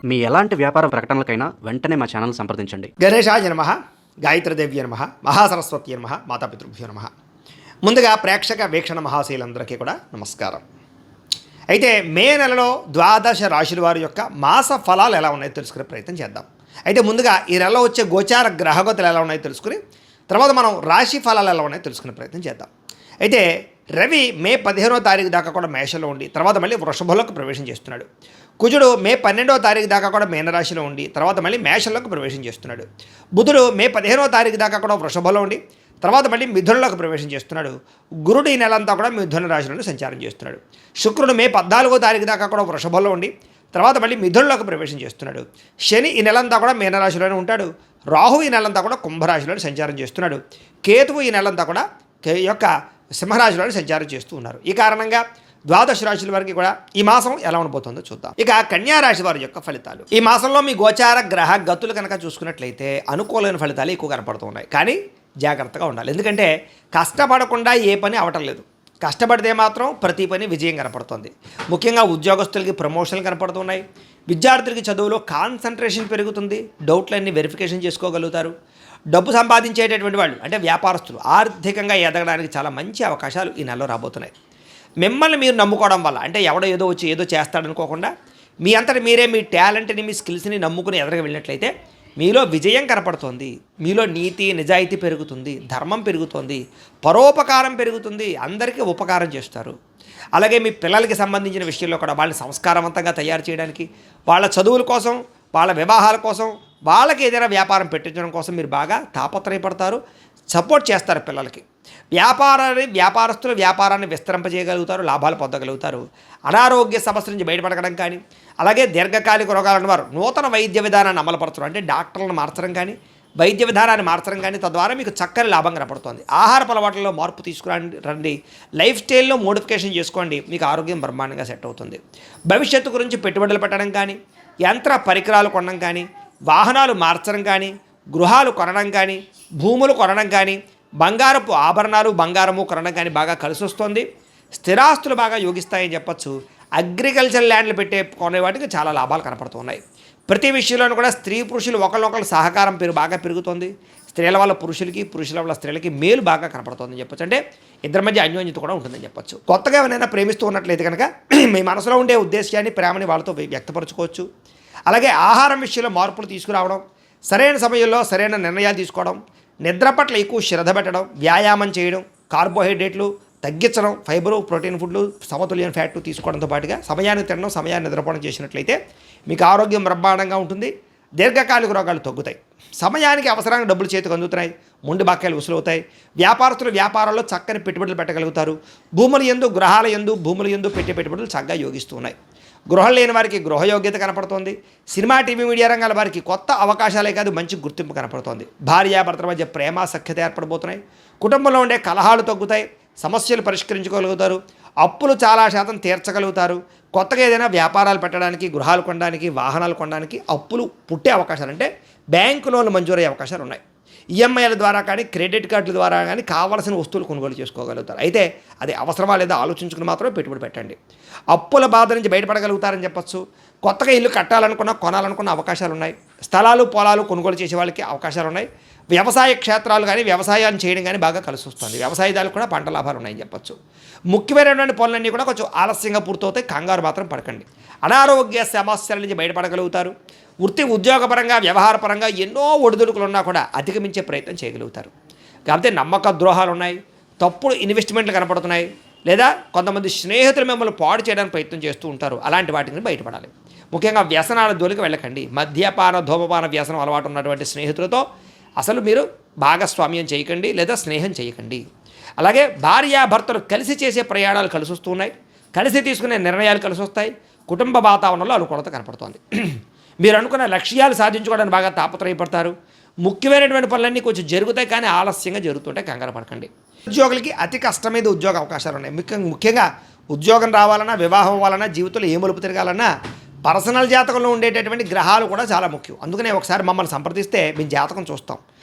మీ ఎలాంటి వ్యాపార ప్రకటనలకైనా వెంటనే మా ఛానల్ సంప్రదించండి. గణేశాయ నమః, గాయత్రీదేవ్య నమః, మహాసరస్వతి నమః, మాతాపితృభ్యో నమః. ముందుగా ప్రేక్షక వీక్షణ మహాశీలందరికీ కూడా నమస్కారం. అయితే మే నెలలో ద్వాదశ రాశుల వారి యొక్క మాస ఫలాలు ఎలా ఉన్నాయో తెలుసుకునే ప్రయత్నం చేద్దాం. అయితే ముందుగా ఈ నెలలో వచ్చే గోచార గ్రహగతులు ఎలా ఉన్నాయో తెలుసుకుని తర్వాత మనం రాశి ఫలాలు ఎలా ఉన్నాయో తెలుసుకునే ప్రయత్నం చేద్దాం. అయితే రవి మే 15వ తారీఖు దాకా కూడా మేషంలో ఉండి తర్వాత మళ్ళీ వృషభంలోకి ప్రవేశం చేస్తున్నాడు. కుజుడు మే 12వ తారీఖు దాకా కూడా మీనరాశిలో ఉండి తర్వాత మళ్ళీ మేషంలోకి ప్రవేశం చేస్తున్నాడు. బుధుడు మే 15వ తారీఖు దాకా కూడా వృషభంలో ఉండి తర్వాత మళ్ళీ మిథునంలోకి ప్రవేశం చేస్తున్నాడు. గురుడు ఈ నెలంతా కూడా మిథున రాశిలోనే సంచారం చేస్తున్నాడు. శుక్రుడు మే 14వ తారీఖు దాకా కూడా వృషభంలో ఉండి తర్వాత మళ్ళీ మిథునంలోకి ప్రవేశం చేస్తున్నాడు. శని ఈ నెలంతా కూడా మీనరాశిలోనే ఉంటాడు. రాహు ఈ నెలంతా కూడా కుంభరాశిలోనే సంచారం చేస్తున్నాడు. కేతువు ఈ నెలంతా కూడా యొక్క సింహరాశిలోనే సంచారం చేస్తూ ఉన్నారు. ఈ కారణంగా ద్వాదశ రాశుల వారికి కూడా ఈ మాసం ఎలా ఉండబోతుందో చూద్దాం. ఇక కన్యా రాశి వారి యొక్క ఫలితాలు. ఈ మాసంలో మీ గోచార గ్రహ గతులు కనుక చూసుకున్నట్లయితే అనుకూలమైన ఫలితాలు ఎక్కువ కనపడుతున్నాయి. కానీ జాగ్రత్తగా ఉండాలి. ఎందుకంటే కష్టపడకుండా ఏ పని అవటం లేదు. కష్టపడితే మాత్రం ప్రతి పని విజయం కనపడుతుంది. ముఖ్యంగా ఉద్యోగస్తులకి ప్రమోషన్లు కనపడుతున్నాయి. విద్యార్థులకి చదువులో కాన్సన్ట్రేషన్ పెరుగుతుంది. డౌట్లన్నీ వెరిఫికేషన్ చేసుకోగలుగుతారు. డబ్బు సంపాదించేటటువంటి వాళ్ళు అంటే వ్యాపారస్తులు ఆర్థికంగా ఎదగడానికి చాలా మంచి అవకాశాలు ఈ నెలలో రాబోతున్నాయి. మిమ్మల్ని మీరు నమ్ముకోవడం వల్ల అంటే ఎవడో ఏదో వచ్చి ఏదో చేస్తాడనుకోకుండా మీ అంతటి మీరే మీ టాలెంట్ని మీ స్కిల్స్ని నమ్ముకుని ఎదరగా వెళ్ళినట్లయితే మీలో విజయం కనపడుతుంది. మీలో నీతి నిజాయితీ పెరుగుతుంది. ధర్మం పెరుగుతుంది. పరోపకారం పెరుగుతుంది. అందరికీ ఉపకారం చేస్తారు. అలాగే మీ పిల్లలకి సంబంధించిన విషయంలో కూడా వాళ్ళని సంస్కారవంతంగా తయారు చేయడానికి వాళ్ళ చదువుల కోసం వాళ్ళ వివాహాల కోసం వాళ్ళకి ఏదైనా వ్యాపారం పెట్టించడం కోసం మీరు బాగా తాపత్రయపడతారు. సపోర్ట్ చేస్తారు పిల్లలకి. వ్యాపారస్తులు వ్యాపారాన్ని విస్తరింపజేయగలుగుతారు. లాభాలు పొందగలుగుతారు. అనారోగ్య సమస్య నుంచి బయటపడడం కానీ అలాగే దీర్ఘకాలిక రోగాలను వారు నూతన వైద్య విధానాన్ని అమలుపరచడం అంటే డాక్టర్లను మార్చడం కానీ వైద్య విధానాన్ని మార్చడం కానీ తద్వారా మీకు చక్కని లాభం కనపడుతుంది. ఆహారపు అలవాట్లలో మార్పు తీసుకురండి. లైఫ్ స్టైల్లో మోడిఫికేషన్ చేసుకోండి. మీకు ఆరోగ్యం బ్రహ్మాండంగా సెట్ అవుతుంది. భవిష్యత్తు గురించి పెట్టుబడులు పెట్టడం కానీ యంత్ర పరికరాలు కొనడం కానీ వాహనాలు మార్చడం కానీ గృహాలు కొనడం కానీ భూములు కొనడం కానీ బంగారపు ఆభరణాలు బంగారము కొనడం కానీ బాగా కలిసి వస్తుంది. స్థిరాస్తులు బాగా యోగిస్తాయని చెప్పచ్చు. అగ్రికల్చర్ ల్యాండ్లు కొనే వాటికి చాలా లాభాలు కనపడుతున్నాయి. ప్రతి విషయంలోనూ కూడా స్త్రీ పురుషులు ఒకళ్ళొకళ్ళు సహకారం బాగా పెరుగుతుంది. స్త్రీల వల్ల పురుషులకి పురుషుల వల్ల స్త్రీలకి మేలు బాగా కనపడుతుందని చెప్పచ్చు. అంటే ఇద్దరి మధ్య అన్యోన్యత కూడా ఉంటుందని చెప్పచ్చు. కొత్తగా ఎవరైనా ప్రేమిస్తూ ఉన్నట్లయితే కనుక మీ మనసులో ఉండే ఉద్దేశాన్ని ప్రేమని వాళ్ళతో వ్యక్తపరచుకోవచ్చు. అలాగే ఆహారం విషయంలో మార్పులు తీసుకురావడం, సరైన సమయంలో సరైన నిర్ణయాలు తీసుకోవడం, నిద్ర పట్ల ఎక్కువ శ్రద్ధ పెట్టడం, వ్యాయామం చేయడం, కార్బోహైడ్రేట్లు తగ్గించడం, ఫైబరు ప్రోటీన్ ఫుడ్లు సమతుల్యమైన ఫ్యాట్ తీసుకోవడంతో పాటుగా సమయానికి తినడం సమయాన్ని నిద్రపోవడం చేసినట్లయితే మీకు ఆరోగ్యం బ్రహ్మాండంగా ఉంటుంది. దీర్ఘకాలిక రోగాలు తగ్గుతాయి. సమయానికి అవసరానికి డబ్బులు చేతికి అందుతున్నాయి. మొండి బాక్యాలు వసూలవుతాయి. వ్యాపారస్తులు వ్యాపారాల్లో చక్కని పెట్టుబడులు పెట్టగలుగుతారు. భూముల యందు గృహాల యందు భూముల యందు పెట్టే పెట్టుబడులు చక్కగా యోగిస్తూ ఉన్నాయి. గృహం లేని వారికి గృహయోగ్యత కనపడుతోంది. సినిమా టీవీ మీడియా రంగాల వారికి కొత్త అవకాశాలే కాదు మంచి గుర్తింపు కనపడుతోంది. భార్యాభర్తల మధ్య ప్రేమ సఖ్యత ఏర్పడబోతున్నాయి. కుటుంబంలో ఉండే కలహాలు తగ్గుతాయి. సమస్యలు పరిష్కరించుకోగలుగుతారు. అప్పులు చాలా శాతం తీర్చగలుగుతారు. కొత్తగా ఏదైనా వ్యాపారాలు పెట్టడానికి గృహాలు కొనడానికి వాహనాలు కొనడానికి అప్పులు పుట్టే అవకాశాలు అంటే బ్యాంకు లోన్లు మంజూరయ్యే అవకాశాలు ఉన్నాయి. ఈఎంఐల ద్వారా కానీ క్రెడిట్ కార్డుల ద్వారా కానీ కావాల్సిన వస్తువులు కొనుగోలు చేసుకోగలుగుతారు. అయితే అది అవసరమా లేదా ఆలోచించుకుని మాత్రమే పెట్టుబడి పెట్టండి. అప్పుల బాధ నుంచి బయటపడగలుగుతారని చెప్పచ్చు. కొత్తగా ఇల్లు కట్టాలనుకున్న కొనాలనుకున్న అవకాశాలు ఉన్నాయి. స్థలాలు పొలాలు కొనుగోలు చేసే వాళ్ళకి అవకాశాలు ఉన్నాయి. వ్యవసాయ క్షేత్రాలు కానీ వ్యవసాయాన్ని చేయడం కానీ బాగా కలిసి వస్తుంది. వ్యవసాయదారులకు కూడా పంట లాభాలు ఉన్నాయని చెప్పచ్చు. ముఖ్యమైనటువంటి పనులన్నీ కూడా కొంచెం ఆలస్యంగా పూర్తవుతాయి. కంగారు మాత్రం పడకండి. అనారోగ్య సమస్యల నుంచి బయటపడగలుగుతారు. వృత్తి ఉద్యోగపరంగా వ్యవహారపరంగా ఎన్నో ఒడిదుడుకులు ఉన్నా కూడా అధిగమించే ప్రయత్నం చేయగలుగుతారు. కాకపోతే నమ్మక ద్రోహాలు ఉన్నాయి. తప్పుడు ఇన్వెస్ట్మెంట్లు కనపడుతున్నాయి. లేదా కొంతమంది స్నేహితులు మిమ్మల్ని పాడు చేయడానికి ప్రయత్నం చేస్తూ ఉంటారు. అలాంటి వాటి నుంచి బయటపడాలి. ముఖ్యంగా వ్యసనాల జోలికి వెళ్ళకండి. మద్యపాన ధూమపాన వ్యసనం అలవాటు ఉన్నటువంటి స్నేహితులతో అసలు మీరు భాగస్వామ్యం చేయకండి లేదా స్నేహం చేయకండి. అలాగే భార్యాభర్తలు కలిసి చేసే ప్రయాణాలు కలిసి వస్తున్నాయి. కలిసి తీసుకునే నిర్ణయాలు కలిసి వస్తాయి. కుటుంబ వాతావరణంలో అనుకూలత కనపడుతోంది. మీరు అనుకున్న లక్ష్యాలు సాధించుకోవడానికి బాగా తాపత్రయపడతారు. ముఖ్యమైనటువంటి పనులన్నీ కొంచెం జరుగుతాయి కానీ ఆలస్యంగా జరుగుతుంటే కంగారు పడకండి. ఉద్యోగులకి అతి కష్టమైన ఉద్యోగ అవకాశాలు ఉన్నాయి. ముఖ్యంగా ఉద్యోగం రావాలన్నా వివాహం అవ్వాలన్నా జీవితంలో ఏ మలుపు తిరగాలన్నా పర్సనల్ జాతకంలో ఉండేటటువంటి గ్రహాలు కూడా చాలా ముఖ్యం. అందుకనే ఒకసారి మమ్మల్ని సంప్రదిస్తే మేము జాతకం చూస్తాం.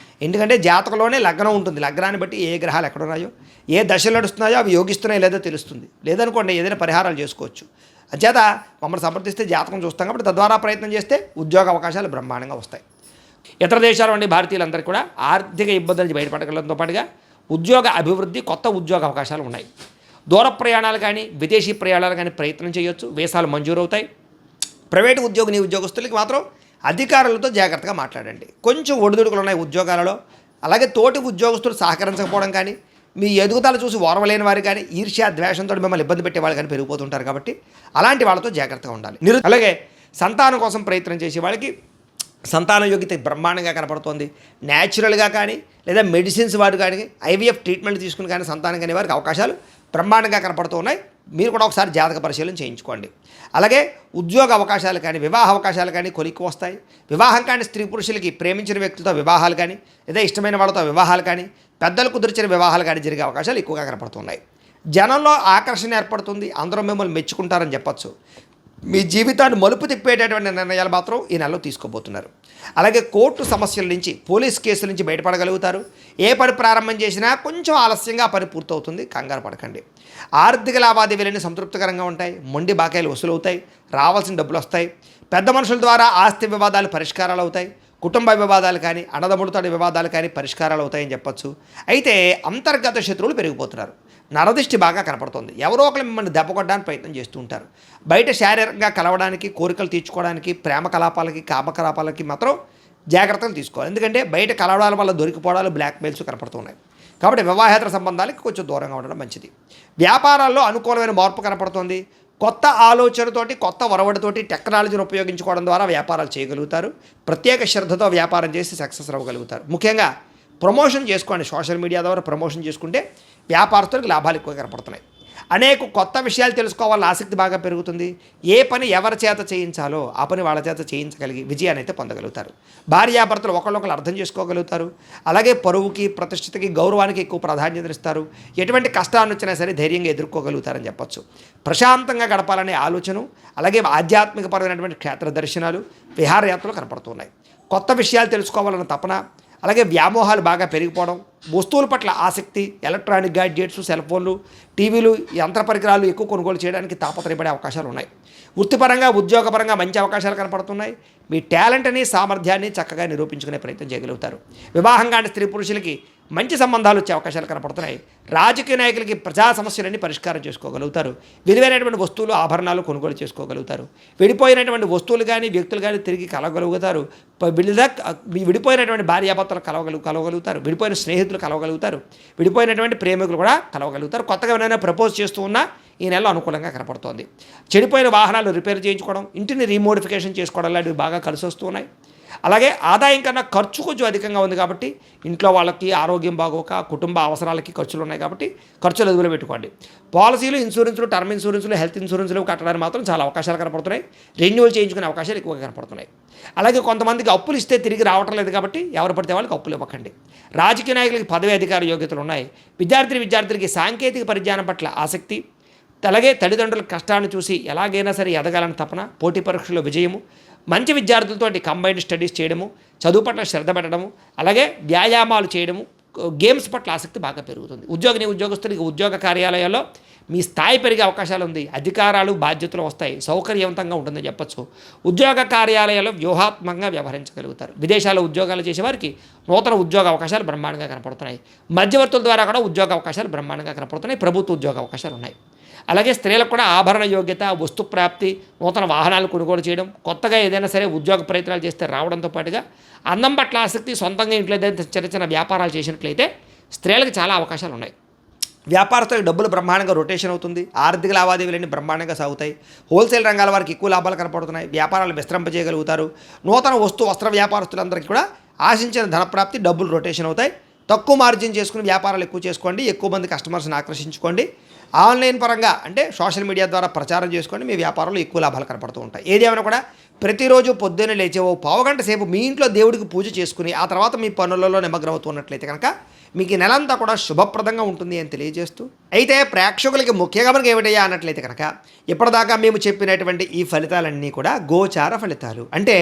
ఎందుకంటే జాతకంలోనే లగ్నం ఉంటుంది. లగ్నాన్ని బట్టి ఏ గ్రహాలు ఎక్కడున్నాయో ఏ దశలు నడుస్తున్నాయో అవి యోగిస్తున్నాయో లేదో తెలుస్తుంది. లేదనుకోండి ఏదైనా పరిహారాలు చేసుకోవచ్చు. అంచేత మమ్మల్ని సంప్రదిస్తే జాతకం చూస్తాం కాబట్టి తద్వారా ప్రయత్నం చేస్తే ఉద్యోగ అవకాశాలు బ్రహ్మాండంగా వస్తాయి. ఇతర దేశాల నుండి భారతీయులందరికీ కూడా ఆర్థిక ఇబ్బందుల నుంచి బయటపడగలంతో పాటుగా ఉద్యోగ అభివృద్ధి, కొత్త ఉద్యోగ అవకాశాలు ఉన్నాయి. దూర ప్రయాణాలు కానీ విదేశీ ప్రయాణాలు కానీ ప్రయత్నం చేయొచ్చు, వీసాలు మంజూరవుతాయి. ప్రైవేటు ఉద్యోగస్తులకి మాత్రం అధికారులతో జాగ్రత్తగా మాట్లాడండి. కొంచెం ఒడిదుడుకులు ఉన్నాయి ఉద్యోగాలలో. అలాగే తోటి ఉద్యోగస్తులు సహకరించకపోవడం కానీ, మీ ఎదుగుదల చూసి ఓర్వలేని వారు కానీ, ఈర్ష్య ద్వేషంతో మిమ్మల్ని ఇబ్బంది పెట్టే వాళ్ళు కానీ పెరిగిపోతుంటారు కాబట్టి అలాంటి వాళ్ళతో జాగ్రత్తగా ఉండాలి. అలాగే సంతానం కోసం ప్రయత్నం చేసే వాళ్ళకి సంతాన యోగ్యత బ్రహ్మాండంగా కనపడుతోంది. న్యాచురల్గా కానీ లేదా మెడిసిన్స్ వారు కానీ ఐవీఎఫ్ ట్రీట్మెంట్ తీసుకుని కానీ సంతానం కానీ వారికి అవకాశాలు బ్రహ్మాండంగా కనపడుతూ ఉన్నాయి. మీరు కూడా ఒకసారి జాతక పరిశీలన చేయించుకోండి. అలాగే ఉద్యోగ అవకాశాలు కానీ వివాహ అవకాశాలు కానీ కొలిక్కి వస్తాయి. వివాహం కానీ స్త్రీ పురుషులకి ప్రేమించిన వ్యక్తులతో వివాహాలు కానీ లేదా ఇష్టమైన వాళ్ళతో వివాహాలు కానీ పెద్దలు కుదిర్చిన వివాహాలు కానీ జరిగే అవకాశాలు ఎక్కువగా కనపడుతున్నాయి. జనంలో ఆకర్షణ ఏర్పడుతుంది. అందరూ మిమ్మల్ని మెచ్చుకుంటారని చెప్పచ్చు. మీ జీవితాన్ని మలుపు తిప్పేటటువంటి నిర్ణయాలు మాత్రం ఈ నెలలో తీసుకోబోతున్నారు. అలాగే కోర్టు సమస్యల నుంచి, పోలీస్ కేసుల నుంచి బయటపడగలుగుతారు. ఏ పని ప్రారంభం చేసినా కొంచెం ఆలస్యంగా ఆ పని పూర్తవుతుంది, కంగారు పడకండి. ఆర్థిక లావాదేవీలన్నీ సంతృప్తికరంగా ఉంటాయి. మొండి బాకాయలు వసూలవుతాయి, రావాల్సిన డబ్బులు వస్తాయి. పెద్ద మనుషుల ద్వారా ఆస్తి వివాదాలు పరిష్కారాలు అవుతాయి. కుటుంబ వివాదాలు కానీ అన్నదమ్ములతోటి వివాదాలు కానీ పరిష్కారాలు అవుతాయని చెప్పచ్చు. అయితే అంతర్గత శత్రువులు పెరిగిపోతున్నారు. నరదిష్టి బాగా కనపడుతుంది. ఎవరో ఒకరు మిమ్మల్ని దెబ్బ కొట్టడానికి ప్రయత్నం చేస్తూ ఉంటారు. బయట శారీరకంగా కలవడానికి, కోరికలు తీర్చుకోవడానికి, ప్రేమ కలాపాలకి, కామకలాపాలకి మాత్రం జాగ్రత్తలు తీసుకోవాలి. ఎందుకంటే బయట కలవడాల వల్ల దొరికిపోవడాలు, బ్లాక్మెయిల్స్ కనపడుతున్నాయి. కాబట్టి వివాహేతర సంబంధాలకి కొంచెం దూరంగా ఉండడం మంచిది. వ్యాపారాల్లో అనుకూలమైన మార్పు కనపడుతుంది. కొత్త ఆలోచనతోటి, కొత్త ఒరవడితోటి టెక్నాలజీని ఉపయోగించుకోవడం ద్వారా వ్యాపారాలు చేయగలుగుతారు. ప్రత్యేక శ్రద్ధతో వ్యాపారం చేసి సక్సెస్ అవ్వగలుగుతారు. ముఖ్యంగా ప్రమోషన్ చేసుకోండి. సోషల్ మీడియా ద్వారా ప్రమోషన్ చేసుకుంటే వ్యాపారస్తులకు లాభాలు ఎక్కువ కనపడుతున్నాయి. అనేక కొత్త విషయాలు తెలుసుకోవాలని ఆసక్తి బాగా పెరుగుతుంది. ఏ పని ఎవరి చేత చేయించాలో ఆ పని వాళ్ళ చేత చేయించగలిగి విజయాన్ని అయితే పొందగలుగుతారు. భార్యాభర్తలు ఒకళ్ళొకరు అర్థం చేసుకోగలుగుతారు. అలాగే పరువుకి, ప్రతిష్టతకి, గౌరవానికి ఎక్కువ ప్రాధాన్యత ఇస్తారు. ఎటువంటి కష్టాన్ని వచ్చినా సరే ధైర్యంగా ఎదుర్కోగలుగుతారని చెప్పచ్చు. ప్రశాంతంగా గడపాలనే ఆలోచన, అలాగే ఆధ్యాత్మికపరమైనటువంటి క్షేత్ర దర్శనాలు, విహారయాత్రలు కనపడుతున్నాయి. కొత్త విషయాలు తెలుసుకోవాలన్న తపన, అలాగే వ్యామోహాలు బాగా పెరిగిపోవడం, వస్తువుల పట్ల ఆసక్తి, ఎలక్ట్రానిక్ గ్యాడ్జెట్స్, సెల్ ఫోన్లు, టీవీలు, యంత్ర పరికరాలు ఎక్కువ కొనుగోలు చేయడానికి తాపత్రయపడే అవకాశాలు ఉన్నాయి. వృత్తిపరంగా, ఉద్యోగపరంగా మంచి అవకాశాలు కనపడుతున్నాయి. మీ టాలెంట్ని, సామర్థ్యాన్ని చక్కగా నిరూపించుకునే ప్రయత్నం చేయగలుగుతారు. వివాహం కాని స్త్రీ పురుషులకి మంచి సంబంధాలు వచ్చే అవకాశాలు కనపడుతున్నాయి. రాజకీయ నాయకులకి ప్రజా సమస్యలన్నీ పరిష్కారం చేసుకోగలుగుతారు. విలువైనటువంటి వస్తువులు, ఆభరణాలు కొనుగోలు చేసుకోగలుగుతారు. విడిపోయినటువంటి వస్తువులు కానీ వ్యక్తులు కానీ తిరిగి కలవగలుగుతారు. విడిపోయినటువంటి భార్యాభర్తలు కలవగలుగుతారు. విడిపోయిన స్నేహితులు కలవగలుగుతారు. విడిపోయినటువంటి ప్రేమికులు కూడా కలవగలుగుతారు. కొత్తగా ఏమైనా ప్రపోజ్ చేస్తూ ఉన్నా ఈ నెలలో అనుకూలంగా కనపడుతోంది. చెడిపోయిన వాహనాలు రిపేర్ చేయించుకోవడం, ఇంటిని రీమోడిఫికేషన్ చేసుకోవడం లాంటివి బాగా కలిసి వస్తూ ఉన్నాయి. అలాగే ఆదాయం కన్నా ఖర్చు కొంచెం అధికంగా ఉంది కాబట్టి ఇంట్లో వాళ్ళకి ఆరోగ్యం బాగోక, కుటుంబ అవసరాలకి ఖర్చులు ఉన్నాయి కాబట్టి ఖర్చులు అదుపులో పెట్టుకోండి. పాలసీలు, ఇన్సూరెన్సులు, టర్మ్ ఇన్సూరెన్సులు, హెల్త్ ఇన్సూరెన్సులు కట్టడానికి మాత్రం చాలా అవకాశాలు కనపడుతున్నాయి. రెన్యువల్ చేయించుకునే అవకాశాలు ఎక్కువగా కనపడుతున్నాయి. అలాగే కొంతమందికి అప్పులు ఇస్తే తిరిగి రావటం లేదు కాబట్టి ఎవరు పడితే వాళ్ళకి అప్పులు ఇవ్వకండి. రాజకీయ నాయకులకి పదవి అధికార యోగ్యతలు ఉన్నాయి. విద్యార్థులకి సాంకేతిక పరిజ్ఞానం పట్ల ఆసక్తి, అలాగే తల్లిదండ్రుల కష్టాన్ని చూసి ఎలాగైనా సరే ఎదగాలని తపన, పోటీ పరీక్షల్లో విజయము, మంచి విద్యార్థులతోటి కంబైన్డ్ స్టడీస్ చేయడము, చదువు పట్ల శ్రద్ధ పెట్టడము, అలాగే వ్యాయామాలు చేయడము, గేమ్స్ పట్ల ఆసక్తి బాగా పెరుగుతుంది. ఉద్యోగస్తులకి ఉద్యోగ కార్యాలయాల్లో మీ స్థాయి పెరిగే అవకాశాలు ఉంది. అధికారాలు, బాధ్యతలు వస్తాయి. సౌకర్యవంతంగా ఉంటుందని చెప్పచ్చు. ఉద్యోగ కార్యాలయాల్లో వ్యూహాత్మకంగా వ్యవహరించగలుగుతారు. విదేశాల్లో ఉద్యోగాలు చేసేవారికి నూతన ఉద్యోగ అవకాశాలు బ్రహ్మాండంగా కనపడుతున్నాయి. మధ్యవర్తుల ద్వారా కూడా ఉద్యోగ అవకాశాలు బ్రహ్మాండంగా కనపడుతున్నాయి. ప్రభుత్వ ఉద్యోగ అవకాశాలు ఉన్నాయి. అలాగే స్త్రీలకు కూడా ఆభరణ యోగ్యత, వస్తు ప్రాప్తి, నూతన వాహనాలు కొనుగోలు చేయడం, కొత్తగా ఏదైనా సరే ఉద్యోగ ప్రయత్నాలు చేస్తే రావడంతో పాటుగా అందం పట్ల ఆసక్తి, సొంతంగా ఇంట్లో ఏదైతే చిన్న వ్యాపారాలు చేసినట్లయితే స్త్రీలకు చాలా అవకాశాలు ఉన్నాయి. వ్యాపారస్తులకు డబ్బులు బ్రహ్మాండంగా రొటేషన్ అవుతుంది. ఆర్థిక లావాదేవీలన్నీ బ్రహ్మాండంగా సాగుతాయి. హోల్సేల్ రంగాల వారికి ఎక్కువ లాభాలు కనపడుతున్నాయి. వ్యాపారాలు విస్తరింపజేయగలుగుతారు. నూతన వస్త్ర వ్యాపారస్తులందరికీ కూడా ఆశించిన ధనప్రాప్తి, డబ్బులు రొటేషన్ అవుతాయి. తక్కువ మార్జిన్ చేసుకుని వ్యాపారాలు ఎక్కువ చేసుకోండి. ఎక్కువ మంది కస్టమర్స్ని ఆకర్షించుకోండి. ఆన్లైన్ పరంగా అంటే సోషల్ మీడియా ద్వారా ప్రచారం చేసుకోండి. మీ వ్యాపారంలో ఎక్కువ లాభాలు కనపడుతూ ఉంటాయి. ఏదేమైనా కూడా ప్రతిరోజు పొద్దున్నే లేచే ఓ పావుగంట సేపు మీ ఇంట్లో దేవుడికి పూజ చేసుకుని ఆ తర్వాత మీ పనులలో నిమగ్నమవుతున్నట్లయితే కనుక మీకు ఈ నెలంతా కూడా శుభప్రదంగా ఉంటుంది అని తెలియజేస్తూ, అయితే ప్రేక్షకులకి ముఖ్యంగా మనకి ఏమిటయ్యా అన్నట్లయితే కనుక ఇప్పటిదాకా మేము చెప్పినటువంటి ఈ ఫలితాలన్నీ కూడా గోచార ఫలితాలు. అంటే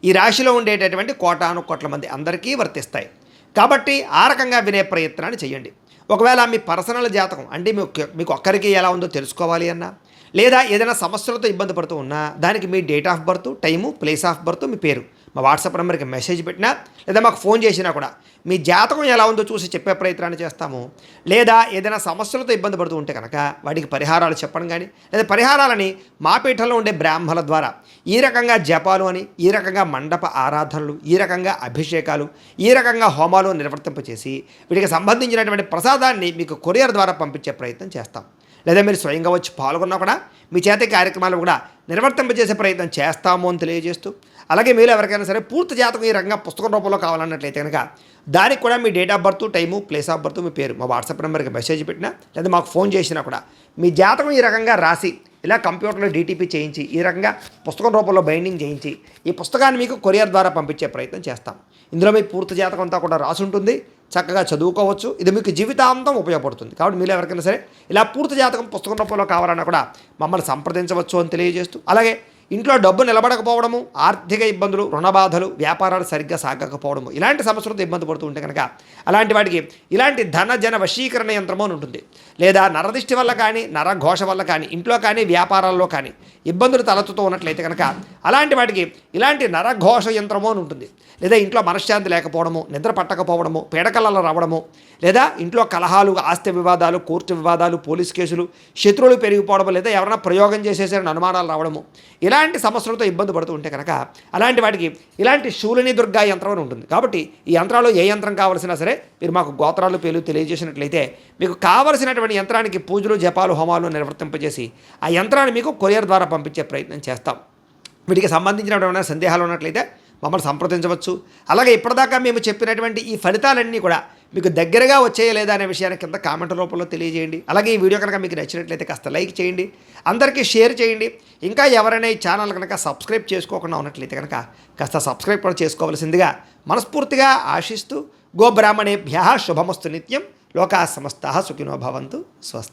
ఈ రాశిలో ఉండేటటువంటి కోటాను కోట్ల మంది అందరికీ వర్తిస్తాయి. కాబట్టి ఆ రకంగా వినే ప్రయత్నాన్ని చేయండి. ఒకవేళ మీ పర్సనల్ జాతకం అంటే మీకు ఒక్కరికి ఎలా ఉందో తెలుసుకోవాలి అన్నా, లేదా ఏదైనా సమస్యలతో ఇబ్బంది పడుతూ ఉన్నా దానికి మీ date of birth, time, place of birth, మీ పేరు మా వాట్సాప్ నెంబర్కి మెసేజ్ పెట్టినా లేదా మాకు ఫోన్ చేసినా కూడా మీ జాతకం ఎలా ఉందో చూసి చెప్పే ప్రయత్నాన్ని చేస్తాము. లేదా ఏదైనా సమస్యలతో ఇబ్బంది పడుతూ ఉంటే కనుక వాటికి పరిహారాలు చెప్పడం కానీ లేదా పరిహారాలని మా పీఠంలో ఉండే బ్రాహ్మణుల ద్వారా ఈ రకంగా జపాలు అని, ఈ రకంగా మండప ఆరాధనలు, ఈ రకంగా అభిషేకాలు, ఈ రకంగా హోమాలు నిర్వర్తింపచేసి వీటికి సంబంధించినటువంటి ప్రసాదాన్ని మీకు కొరియర్ ద్వారా పంపించే ప్రయత్నం చేస్తాం. లేదా మీరు స్వయంగా వచ్చి పాల్గొన్నా కూడా మీ చేత కార్యక్రమాలు కూడా నిర్వర్తింపజేసే ప్రయత్నం చేస్తాము అని తెలియజేస్తూ, అలాగే మీరు ఎవరికైనా సరే పూర్తి జాతకం ఈ రకంగా పుస్తకం రూపంలో కావాలన్నట్లయితే కనుక దానికి కూడా మీ date of birth, time, place of birth, మీ పేరు మా వాట్సాప్ నెంబర్కి మెసేజ్ పెట్టినా లేదా మాకు ఫోన్ చేసినా కూడా మీ జాతకం ఈ రకంగా రాసి ఇలా కంప్యూటర్లో డీటీపీ చేయించి ఈ రకంగా పుస్తకం రూపంలో బైండింగ్ చేయించి ఈ పుస్తకాన్ని మీకు కొరియర్ ద్వారా పంపించే ప్రయత్నం చేస్తాం. ఇందులో మీ పూర్తి జాతకం అంతా కూడా రాసి ఉంటుంది, చక్కగా చదువుకోవచ్చు. ఇది మీకు జీవితాంతం ఉపయోగపడుతుంది. కాబట్టి మీరు ఎవరికైనా సరే ఇలా పూర్తి జాతకం పుస్తకం రూపంలో కావాలన్నా కూడా మమ్మల్ని సంప్రదించవచ్చు అని తెలియజేస్తూ, అలాగే ఇంట్లో డబ్బు నిలబడకపోవడము, ఆర్థిక ఇబ్బందులు, రుణ బాధలు, వ్యాపారాలు సరిగ్గా సాగకపోవడము, ఇలాంటి సమస్యలతో ఇబ్బంది పడుతూ ఉంటే కనుక అలాంటి వాటికి ఇలాంటి ధన జన వశీకరణ యంత్రము అని ఉంటుంది. లేదా నరదిష్టి వల్ల కానీ, నరఘోష వల్ల కానీ, ఇంట్లో కానీ వ్యాపారాల్లో కానీ ఇబ్బందులు తలెత్తుతూ ఉన్నట్లయితే కనుక అలాంటి వాటికి ఇలాంటి నరఘోష యంత్రము అని ఉంటుంది. లేదా ఇంట్లో మనశ్శాంతి లేకపోవడము, నిద్ర పట్టకపోవడము, పీడకలలు రావడము, లేదా ఇంట్లో కలహాలు, ఆస్తి వివాదాలు, కోర్టు వివాదాలు, పోలీస్ కేసులు, శత్రువులు పెరిగిపోవడము, లేదా ఎవరైనా ప్రయోగం చేసేసారని అనుమానాలు రావడము, ఇలాంటి సమస్యలతో ఇబ్బంది పడుతూ ఉంటే కనుక అలాంటి వాటికి ఇలాంటి శూలిని దుర్గా యంత్రం అని ఉంటుంది. కాబట్టి ఈ యంత్రాలు ఏ యంత్రం కావాల్సినా సరే మీరు మాకు గోత్రాలు పేర్లు తెలియజేసినట్లయితే మీకు కావలసినటువంటి యంత్రానికి పూజలు, జపాలు, హోమాలు నిర్వర్తింపజేసి ఆ యంత్రాన్ని మీకు కొరియర్ ద్వారా పంపించే ప్రయత్నం చేస్తాం. వీటికి సంబంధించినటువంటి సందేహాలు ఉన్నట్లయితే మమ్మల్ని సంప్రదించవచ్చు. అలాగే ఇప్పటిదాకా మేము చెప్పినటువంటి ఈ ఫలితాలన్నీ కూడా మీకు దగ్గరగా వచ్చాయా లేదా అనే విషయాన్ని కింద కామెంట్ రూపంలో తెలియజేయండి. అలాగే ఈ వీడియో కనుక మీకు నచ్చినట్లయితే కాస్త లైక్ చేయండి, అందరికీ షేర్ చేయండి. ఇంకా ఎవరైనా ఈ ఛానల్ కనుక సబ్స్క్రైబ్ చేసుకోకుండా ఉన్నట్లయితే కనుక కాస్త సబ్స్క్రైబ్ కూడా చేసుకోవాల్సిందిగా మనస్ఫూర్తిగా ఆశిస్తూ, గోబ్రాహ్మణేభ్యః శుభమస్తు నిత్యం, లోకాः సమస్తాः సుఖినో భవంతు. స్వస్తి.